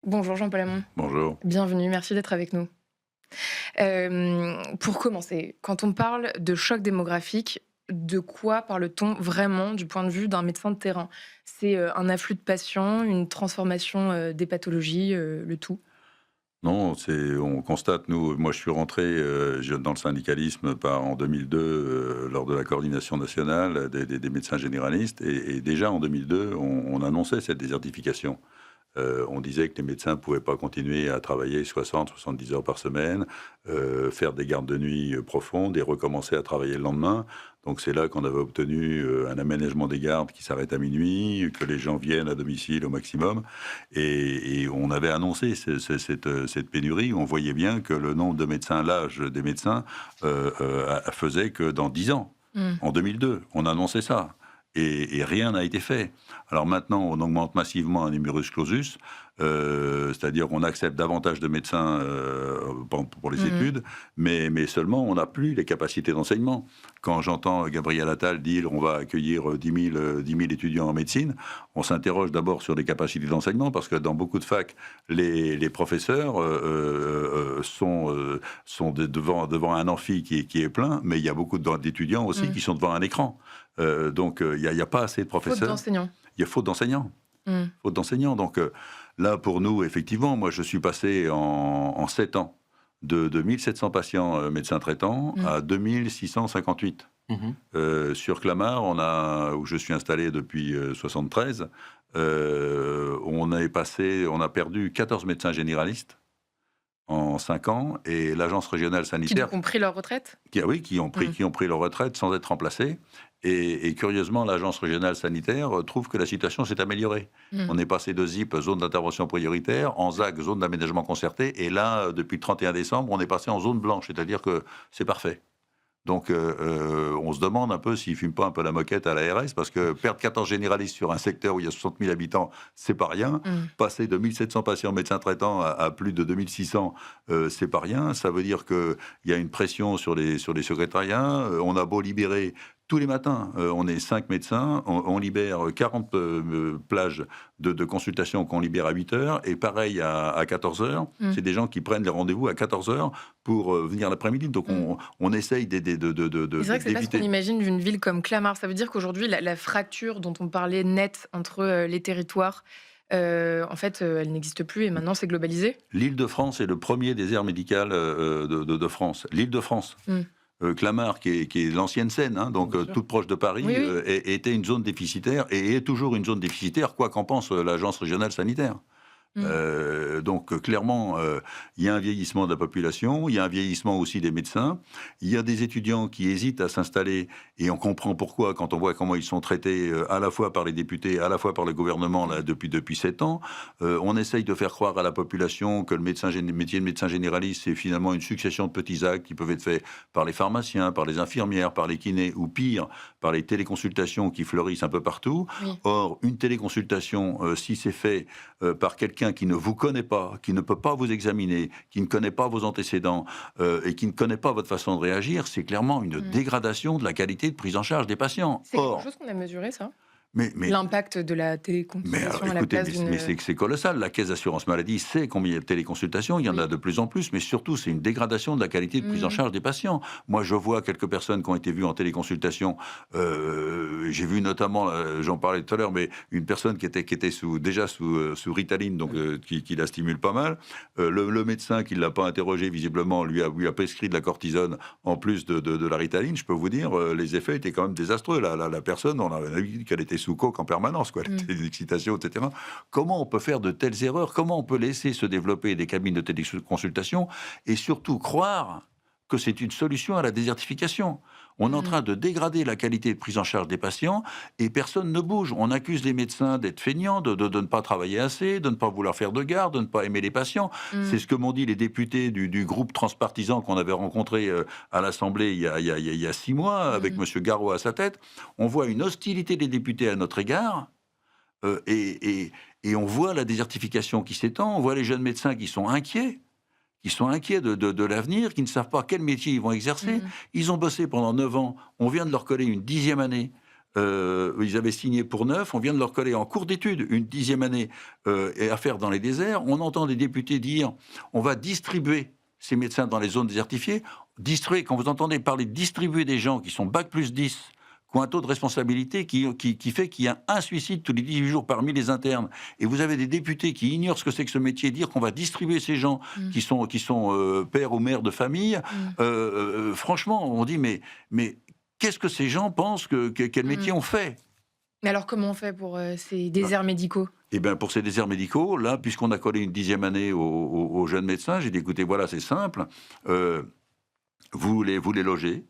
Bonjour Jean-Paul Hamon, Bonjour. bienvenue, merci d'être avec nous. Pour commencer, quand on parle de choc démographique, de quoi parle-t-on vraiment du point de vue d'un médecin de terrain? C'est, un afflux de patients, une transformation, des pathologies, le tout? Non, on constate, moi je suis rentré dans le syndicalisme en 2002 lors de la coordination nationale des médecins généralistes et déjà en 2002 on annonçait cette désertification. On disait que les médecins ne pouvaient pas continuer à travailler 60-70 heures par semaine, faire des gardes de nuit profondes et recommencer à travailler le lendemain. Donc c'est là qu'on avait obtenu un aménagement des gardes qui s'arrête à minuit, que les gens viennent à domicile au maximum. Et on avait annoncé cette pénurie. On voyait bien que le nombre de médecins, l'âge des médecins, faisait que dans 10 ans, Mmh. en 2002, on annonçait ça. Et rien n'a été fait. Alors maintenant, on augmente massivement un numerus clausus, c'est-à-dire qu'on accepte davantage de médecins pour les Mmh. études, mais seulement on n'a plus les capacités d'enseignement. Quand j'entends Gabriel Attal dire on va accueillir 10 000 étudiants en médecine, on s'interroge d'abord sur les capacités d'enseignement, parce que dans beaucoup de facs, les professeurs sont devant un amphi qui est plein, mais il y a beaucoup d'étudiants aussi Mmh. qui sont devant un écran. Donc il y a pas assez de Faute professeurs. d'enseignants. Il y a faute d'enseignants. Mmh. Faute d'enseignants. Donc là, pour nous, effectivement, moi, je suis passé en 7 ans de 1700 patients médecins traitants Mmh. à 2658. Mmh. Sur Clamart, où je suis installé depuis 73, on a perdu 14 médecins généralistes en 5 ans, et l'agence régionale Qui sanitaire donc ont pris leur retraite? qui ont pris leur retraite sans être remplacés. Et curieusement, l'agence régionale sanitaire trouve que la situation s'est améliorée. Mmh. On est passé de ZIP, zone d'intervention prioritaire, en ZAC, zone d'aménagement concerté, et là, depuis le 31 décembre, on est passé en zone blanche, c'est-à-dire que c'est parfait. Donc, on se demande un peu s'ils ne fument pas un peu la moquette à l'ARS, parce que perdre 14 généralistes sur un secteur où il y a 60 000 habitants, c'est pas rien. Mmh. Passer de 1700 patients médecins traitants à plus de 2600, c'est pas rien. Ça veut dire qu'il y a une pression sur les secrétariats. On a beau libérer tous les matins, on est 5 médecins, on libère 40 plages de consultation qu'on libère à 8 heures, et pareil à 14 heures. Mmh. C'est des gens qui prennent les rendez-vous à 14 heures pour venir l'après-midi. Donc Mmh. on essaye Et c'est vrai que c'est pas ce qu'on d'éviter. imagine d'une ville comme Clamart. Ça veut dire qu'aujourd'hui, la fracture dont on parlait nette entre, les territoires, en fait, elle n'existe plus et maintenant c'est globalisé? L'Île-de-France est le premier désert médical de France. L'Île-de-France. Mmh. Clamart, qui est l'ancienne Seine, hein, donc Bien sûr. toute proche de Paris, Oui, oui. était une zone déficitaire et est toujours une zone déficitaire, quoi qu'en pense l'agence régionale sanitaire. Mmh. Donc clairement, il y a un vieillissement de la population, il y a un vieillissement aussi des médecins, il y a des étudiants qui hésitent à s'installer, et on comprend pourquoi quand on voit comment ils sont traités à la fois par les députés, à la fois par le gouvernement là, depuis 7 ans. On essaye de faire croire à la population que le métier de médecin généraliste, c'est finalement une succession de petits actes qui peuvent être faits par les pharmaciens, par les infirmières, par les kinés, ou pire, par les téléconsultations qui fleurissent un peu partout. Oui. Or, une téléconsultation, si c'est fait par quelqu'un qui ne vous connaît pas, qui ne peut pas vous examiner, qui ne connaît pas vos antécédents et qui ne connaît pas votre façon de réagir, c'est clairement une Mmh. dégradation de la qualité de prise en charge des patients. C'est quelque Or, chose qu'on a mesuré ça? mais L'impact de la mais alors, téléconsultation à la écoutez, place d'une, c'est colossal. La caisse d'assurance maladie sait combien il y a de téléconsultations. Il y en oui. a de plus en plus, mais surtout, c'est une dégradation de la qualité de prise en Mmh. charge des patients. Moi, je vois quelques personnes qui ont été vues en téléconsultation. J'ai vu notamment, j'en parlais tout à l'heure, mais une personne qui était déjà sous Ritaline, donc qui la stimule pas mal. Le médecin qui ne l'a pas interrogé, visiblement, lui a prescrit de la cortisone en plus de la Ritaline. Je peux vous dire, les effets étaient quand même désastreux. La personne, on avait dit qu'elle était sous coke en permanence, quoi. Elle Mmh. était d'excitation, etc. Comment on peut faire de telles erreurs? Comment on peut laisser se développer des cabines de téléconsultation et surtout croire que c'est une solution à la désertification? On est en Mmh. train de dégrader la qualité de prise en charge des patients et personne ne bouge. On accuse les médecins d'être feignants, de ne pas travailler assez, de ne pas vouloir faire de garde, de ne pas aimer les patients. C'est Mmh. ce que m'ont dit les députés du groupe transpartisan qu'on avait rencontré à l'Assemblée il y a 6 mois, avec Mmh. M. Garot à sa tête. On voit une hostilité des députés à notre égard. Heu et et et on voit la désertification qui s'étend, on voit les jeunes médecins qui sont inquiets de l'avenir, qui ne savent pas quel métier ils vont exercer. Mmh. Ils ont bossé pendant 9 ans, on vient de leur coller une 10e année. Ils avaient signé pour 9, on vient de leur coller en cours d'études une 10e année et à faire dans les déserts. On entend des députés dire on va distribuer ces médecins dans les zones désertifiées. Distribuer, quand vous entendez parler de distribuer des gens qui sont bac plus 10, qui ont un taux de responsabilité qui fait qu'il y a un suicide tous les 18 jours parmi les internes, et vous avez des députés qui ignorent ce que c'est que ce métier, dire qu'on va distribuer ces gens qui sont pères ou mères de famille, franchement, on dit mais qu'est-ce que ces gens pensent quel métier on fait? Mais alors, comment on fait pour ces déserts médicaux? Eh bien, pour ces déserts médicaux, là, puisqu'on a collé une 10e année aux jeunes médecins, j'ai dit, écoutez, voilà, c'est simple, vous les logez,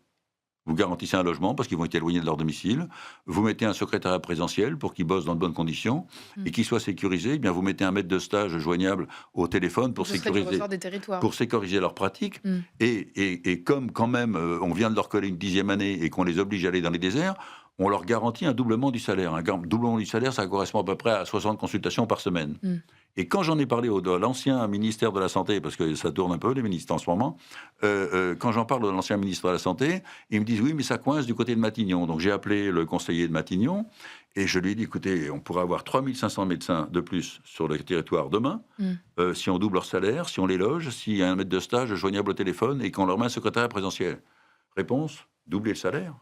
vous garantissez un logement parce qu'ils vont être éloignés de leur domicile, vous mettez un secrétariat présentiel pour qu'ils bossent dans de bonnes conditions et qu'ils soient sécurisés, eh bien, vous mettez un maître de stage joignable au téléphone pour Ce serait du sécuriser, ressort des territoires. pour sécuriser leur pratique. Et comme quand même on vient de leur coller une 10e année et qu'on les oblige à aller dans les déserts, on leur garantit un doublement du salaire. Un doublement du salaire, ça correspond à peu près à 60 consultations par semaine. Et quand j'en ai parlé à l'ancien ministère de la Santé, parce que ça tourne un peu, les ministres en ce moment, quand j'en parle de l'ancien ministre de la Santé, ils me disent oui, mais ça coince du côté de Matignon. Donc j'ai appelé le conseiller de Matignon et je lui ai dit écoutez, on pourrait avoir 3500 médecins de plus sur le territoire demain, si on double leur salaire, si on les loge, s'il y a un maître de stage joignable au téléphone et qu'on leur met un secrétaire présentiel. Réponse, doubler le salaire,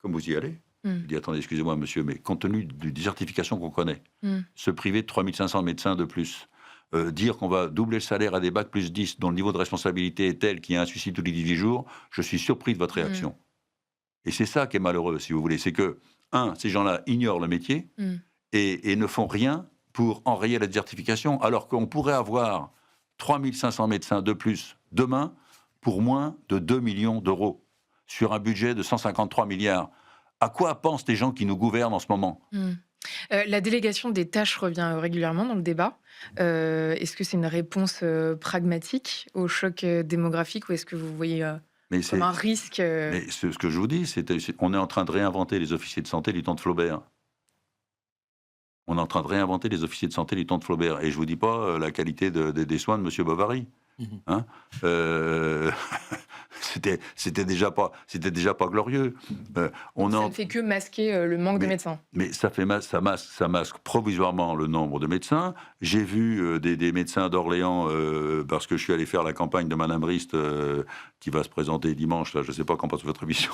comme vous y allez. Je dis, attendez, excusez-moi, monsieur, mais compte tenu de désertification qu'on connaît, se priver de 3500 médecins de plus, dire qu'on va doubler le salaire à des bacs plus 10, dont le niveau de responsabilité est tel qu'il y a un suicide tous les 18 jours, je suis surpris de votre réaction. Et c'est ça qui est malheureux, si vous voulez. C'est que, ces gens-là ignorent le métier et ne font rien pour enrayer la désertification, alors qu'on pourrait avoir 3500 médecins de plus demain pour moins de 2 millions d'euros sur un budget de 153 milliards. À quoi pensent les gens qui nous gouvernent en ce moment? La délégation des tâches revient régulièrement dans le débat. Est-ce que c'est une réponse pragmatique au choc démographique ou est-ce que vous voyez comme un risque Mais ce que je vous dis, on est en train de réinventer les officiers de santé du temps de Flaubert. On est en train de réinventer les officiers de santé du temps de Flaubert. Et je ne vous dis pas la qualité des soins de M. Bovary. Hein, c'était déjà pas glorieux. Ça ne fait que masquer le manque de médecins. Mais ça masque provisoirement le nombre de médecins. J'ai vu des médecins d'Orléans parce que je suis allé faire la campagne de Madame Rist qui va se présenter dimanche. Là, je ne sais pas quand passe votre émission.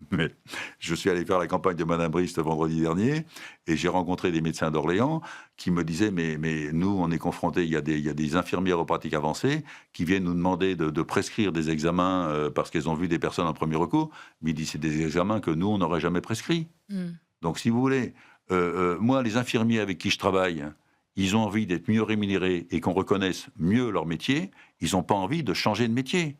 Mais je suis allé faire la campagne de Madame Brist vendredi dernier et j'ai rencontré des médecins d'Orléans qui me disaient mais nous, on est confrontés, il y a des infirmières aux pratiques avancées qui viennent nous demander de prescrire des examens parce qu'elles ont vu des personnes en premier recours, mais ils disent c'est des examens que nous, on n'aurait jamais prescrits. Donc, si vous voulez, moi, les infirmiers avec qui je travaille, ils ont envie d'être mieux rémunérés et qu'on reconnaisse mieux leur métier, ils n'ont pas envie de changer de métier.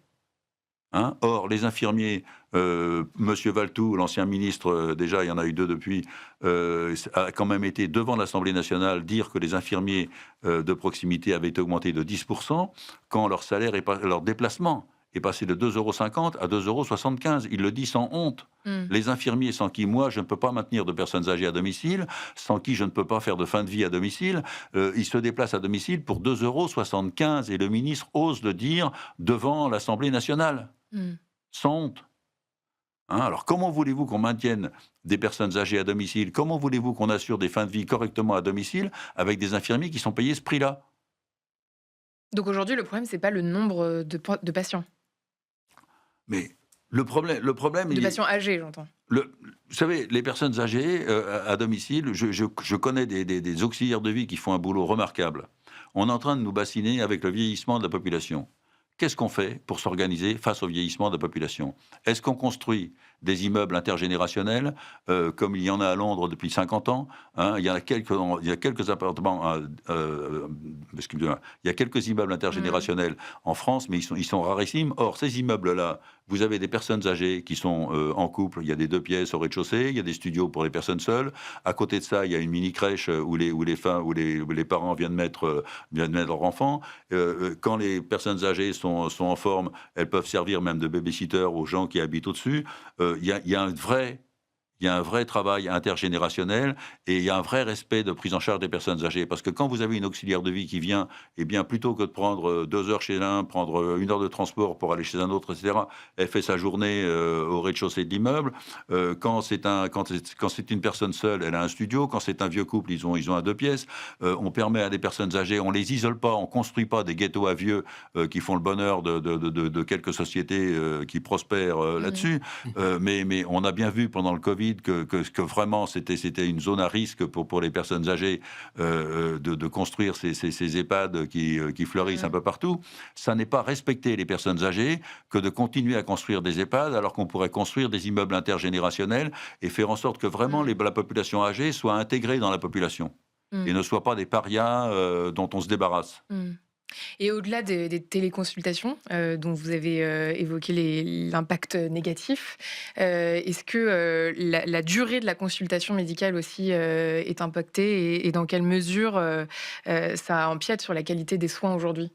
Or, les infirmiers, Monsieur Valtou, l'ancien ministre, déjà il y en a eu 2 depuis, a quand même été devant l'Assemblée nationale dire que les infirmiers de proximité avaient été augmentés de 10% quand leur salaire, leur déplacement est passé de 2,50 € à 2,75 €. Il le dit sans honte. Les infirmiers sans qui, moi, je ne peux pas maintenir de personnes âgées à domicile, sans qui je ne peux pas faire de fin de vie à domicile, ils se déplacent à domicile pour 2,75 € et le ministre ose le dire devant l'Assemblée nationale. Sans honte. Alors, comment voulez-vous qu'on maintienne des personnes âgées à domicile? Comment voulez-vous qu'on assure des fins de vie correctement à domicile avec des infirmiers qui sont payés ce prix-là? Donc aujourd'hui, le problème, c'est pas le nombre de patients. Mais le problème... De patients âgés, j'entends. Vous savez, les personnes âgées à domicile, je connais des auxiliaires de vie qui font un boulot remarquable. On est en train de nous bassiner avec le vieillissement de la population. Qu'est-ce qu'on fait pour s'organiser face au vieillissement de la population? Est-ce qu'on construit des immeubles intergénérationnels comme il y en a à Londres depuis 50 ans? Il y a quelques appartements, excusez-moi, il y a quelques immeubles intergénérationnels en France, mais ils sont rarissimes. Or, ces immeubles-là, vous avez des personnes âgées qui sont en couple. Il y a des 2 pièces au rez-de-chaussée, il y a des studios pour les personnes seules. À côté de ça, il y a une mini-crèche où les parents viennent mettre leurs enfants. Quand les personnes âgées sont en forme, elles peuvent servir même de baby-sitter aux gens qui habitent au-dessus. Il y a il y a un vrai travail intergénérationnel et il y a un vrai respect de prise en charge des personnes âgées. Parce que quand vous avez une auxiliaire de vie qui vient, eh bien, plutôt que de prendre 2 heures chez l'un, prendre 1 heure de transport pour aller chez un autre, etc., elle fait sa journée au rez-de-chaussée de l'immeuble. Quand c'est une personne seule, elle a un studio. Quand c'est un vieux couple, ils ont un 2 pièces. On permet à des personnes âgées, on les isole pas, on construit pas des ghettos à vieux qui font le bonheur de quelques sociétés qui prospèrent Mmh. là-dessus. Mais on a bien vu pendant le Covid que vraiment c'était une zone à risque pour les personnes âgées de construire ces EHPAD qui fleurissent un Mmh. peu partout. Ça n'est pas respecter les personnes âgées que de continuer à construire des EHPAD alors qu'on pourrait construire des immeubles intergénérationnels et faire en sorte que vraiment Mmh. la population âgée soit intégrée dans la population et Mmh. ne soit pas des parias dont on se débarrasse. Mmh. Et au-delà des téléconsultations, dont vous avez, évoqué l'impact négatif, est-ce que, la durée de la consultation médicale aussi, est impactée et dans quelle mesure, ça empiète sur la qualité des soins aujourd'hui?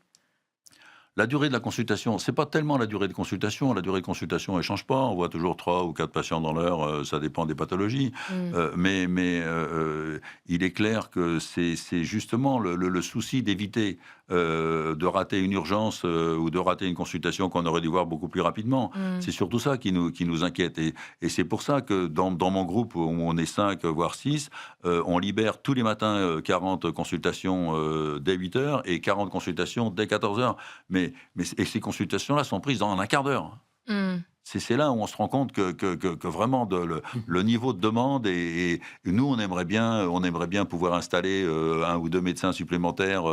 La durée de la consultation, c'est pas tellement la durée de consultation. La durée de consultation, elle change pas. On voit toujours 3 ou 4 patients dans l'heure, ça dépend des pathologies. Mmh. Il est clair que c'est justement le souci d'éviter, de rater une urgence, ou de rater une consultation qu'on aurait dû voir beaucoup plus rapidement. Mmh. C'est surtout ça qui nous inquiète et c'est pour ça que dans mon groupe où on est 5 voire 6, on libère tous les matins, 40 consultations, dès 8 heures et 40 consultations dès 14 heures. Et ces consultations-là sont prises dans un quart d'heure. Mmh. C'est là où on se rend compte que vraiment le niveau de demande et nous, on aimerait bien pouvoir installer, 1 ou 2 médecins supplémentaires,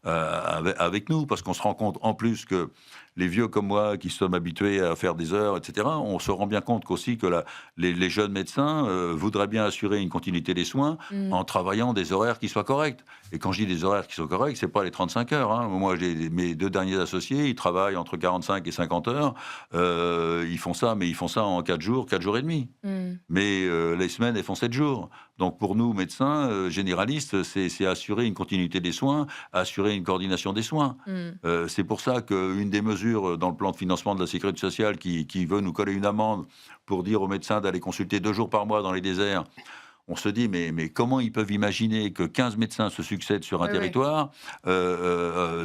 avec nous. Parce qu'on se rend compte, en plus, que les vieux comme moi, qui sommes habitués à faire des heures et cetera, on se rend bien compte qu'aussi que les jeunes médecins, voudraient bien assurer une continuité des soins Mmh. en travaillant des horaires qui soient corrects. Et quand je dis des horaires qui soient corrects, c'est pas les 35 heures, hein. Moi, j'ai mes 2 derniers associés, ils travaillent entre 45 et 50 heures. Ils font ça, mais ils font ça en 4 jours, 4 jours et demi. Mmh. Mais les semaines, elles font 7 jours. Donc pour nous, médecins généralistes, c'est assurer une continuité des soins, assurer une coordination des soins. Mmh. C'est pour ça qu'une des mesures dans le plan de financement de la sécurité sociale qui veut nous coller une amende pour dire aux médecins d'aller consulter 2 jours par mois dans les déserts, on se dit, mais comment ils peuvent imaginer que 15 médecins se succèdent sur un Ouais, ouais. territoire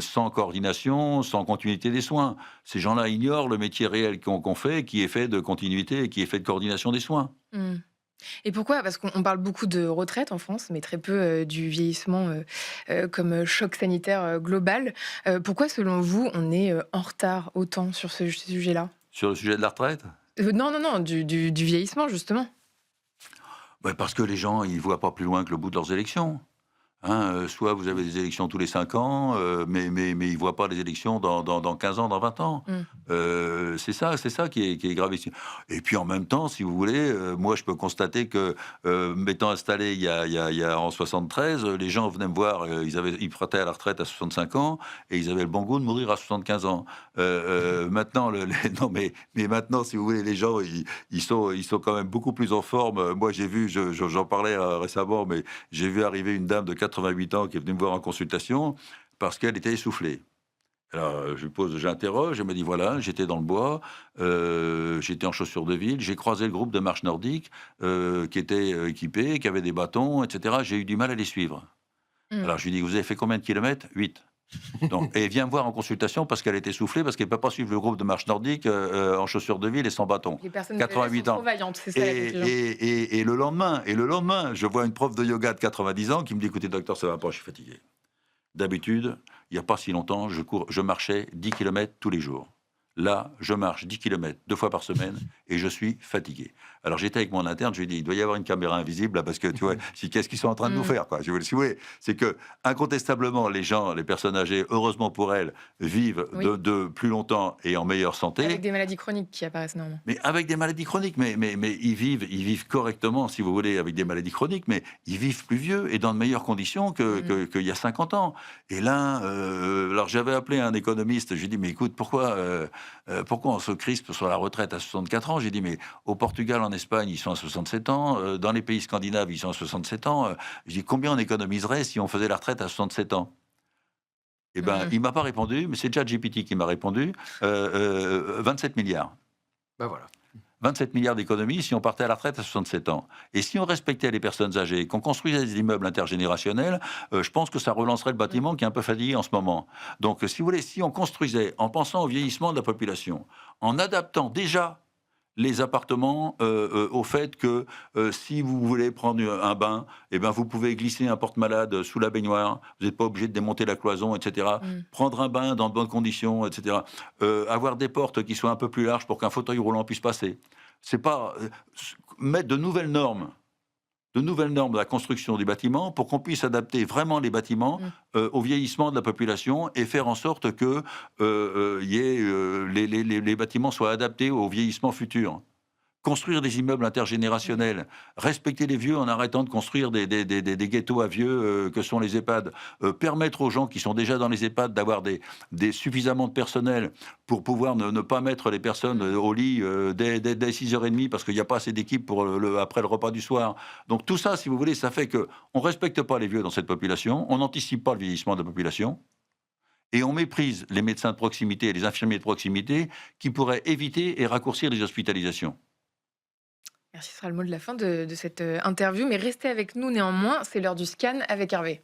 sans coordination, sans continuité des soins? Ces gens-là ignorent le métier réel qu'on fait, qui est fait de continuité et qui est fait de coordination des soins. Mmh. Et pourquoi? Parce qu'on parle beaucoup de retraite en France, mais très peu, du vieillissement, comme, choc sanitaire, global. Pourquoi selon vous, on est, en retard autant sur ce sujet-là? Sur le sujet de la retraite? Non, non, non, du vieillissement justement. Ouais, parce que les gens, ils voient pas plus loin que le bout de leurs élections. Hein, soit vous avez des élections tous les 5 ans, mais ils ne voient pas les élections dans 15 ans, dans 20 ans. Mmh. C'est ça qui est gravissime. Et puis en même temps, si vous voulez, moi je peux constater que, m'étant installé il y a en 73, les gens venaient me voir, ils partaient à la retraite à 65 ans et ils avaient le bon goût de mourir à 75 ans. Maintenant, non mais maintenant, si vous voulez, les gens, ils sont quand même beaucoup plus en forme. Moi j'ai vu, j'en parlais récemment, mais j'ai vu arriver une dame de 88 ans qui est venue me voir en consultation parce qu'elle était essoufflée. Alors, j'interroge, elle me dit voilà, j'étais dans le bois, j'étais en chaussures de ville, j'ai croisé le groupe de marche nordique qui était équipé, qui avait des bâtons, etc. J'ai eu du mal à les suivre. Mmh. Alors, je lui dis vous avez fait combien de kilomètres? 8. Donc, et elle vient me voir en consultation parce qu'elle est essoufflée, parce qu'elle ne peut pas suivre le groupe de marche nordique en chaussures de ville et sans bâton. Les personnes âgées sont 88 trop ans. vaillantes, c'est Et, ça la conclusion. le lendemain, je vois une prof de yoga de 90 ans qui me dit écoutez, docteur, ça va pas, je suis fatigué. D'habitude, il n'y a pas si longtemps, je marchais 10 kilomètres tous les jours. Là, je marche 10 kilomètres 2 fois par semaine et je suis fatigué. Alors j'étais avec mon interne, je lui ai dit, il doit y avoir une caméra invisible là, parce que tu vois, qu'est-ce qu'ils sont en train de nous Mmh. faire quoi. Si vous voulez, c'est que incontestablement les gens, les personnes âgées, heureusement pour elles, vivent Oui, de plus longtemps et en meilleure avec santé. des maladies chroniques qui apparaissent normalement. Mais avec des maladies chroniques, mais ils vivent correctement, si vous voulez, avec des maladies chroniques, mais ils vivent plus vieux et dans de meilleures conditions Mmh. qu'il y a 50 ans. Et là, alors j'avais appelé un économiste, je lui ai dit, mais écoute, pourquoi on se crispe sur la retraite à 64 ans? J'ai dit, mais au Portugal, en Espagne, ils sont à 67 ans, dans les pays scandinaves, ils sont à 67 ans. J'ai dit, combien on économiserait si on faisait la retraite à 67 ans? Eh ben, Mmh. il m'a pas répondu, mais c'est ChatGPT qui m'a répondu, 27 milliards. Bah voilà. 27 milliards d'économies si on partait à la retraite à 67 ans. Et si on respectait les personnes âgées, qu'on construisait des immeubles intergénérationnels, je pense que ça relancerait le Mmh. bâtiment qui est un peu fatigué en ce moment. Donc, si vous voulez, si on construisait en pensant au vieillissement de la population, en adaptant déjà les appartements au fait que si vous voulez prendre un bain, eh ben, vous pouvez glisser un porte-malade sous la baignoire, vous n'êtes pas obligé de démonter la cloison, etc. Mmh. Prendre un bain dans de bonnes conditions, etc. Avoir des portes qui soient un peu plus larges pour qu'un fauteuil roulant puisse passer. C'est pas mettre de nouvelles normes de la construction des bâtiments pour qu'on puisse adapter vraiment les bâtiments Mmh. au vieillissement de la population et faire en sorte que les bâtiments soient adaptés au vieillissement futur. Construire des immeubles Mmh. intergénérationnels, respecter les vieux en arrêtant de construire des ghettos à vieux que sont les EHPAD, permettre aux gens qui sont déjà dans les EHPAD d'avoir suffisamment de personnel pour pouvoir ne pas mettre les personnes Mmh. au lit dès 6h30 parce qu'il n'y a pas assez d'équipe pour après le repas du soir. Donc tout ça, si vous voulez, ça fait qu'on ne respecte pas les vieux dans cette population, on n'anticipe pas le vieillissement de la population, et on méprise les médecins de proximité et les infirmiers de proximité qui pourraient éviter et raccourcir les hospitalisations. Merci, ce sera le mot de la fin de cette interview. Mais restez avec nous néanmoins, c'est l'heure du scan avec Hervé.